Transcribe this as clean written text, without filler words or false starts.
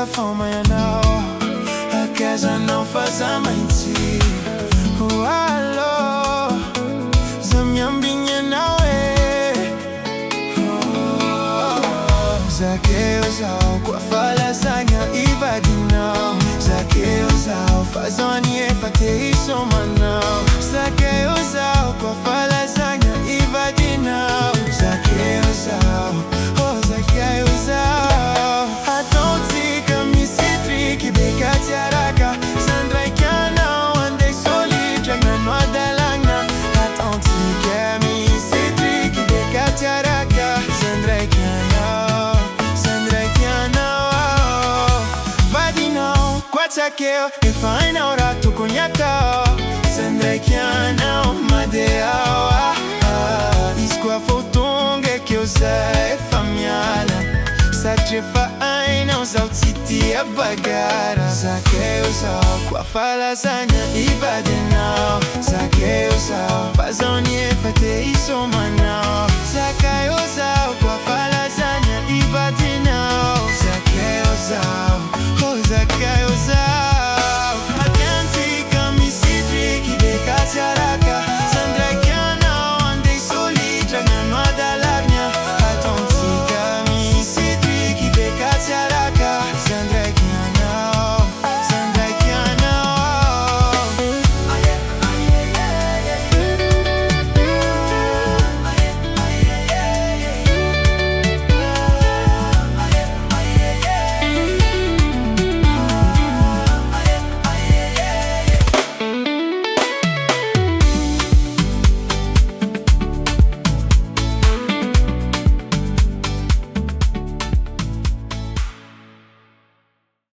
fama e não. A casa não faz a mãe de o alô, zamiambinha não é. Zaqueu, com a falha zanha e vai de não. Zaqueu, faz oni e fate isso, manão. Zaqueu, com a falha zanha e vai de não. Zaqueu, oh Zaqueu. I don't think I'm missing tricky, beka tiaraka. Sandra e Kiana, andei soli, drag na noa da lagna. I don't think I'm missing tricky, beka tiaraka. Sandra e Kiana, vai de não, Zaqueu, e fai na hora tu conhata. Sandra e Kiana, madeawa. Isco a fotunga que usei famiala. Satrefa aina usau titi a bagara. Zaqueu, com a fala zanha e vai de não. Zaqueu, faz oni e fate isso, manão.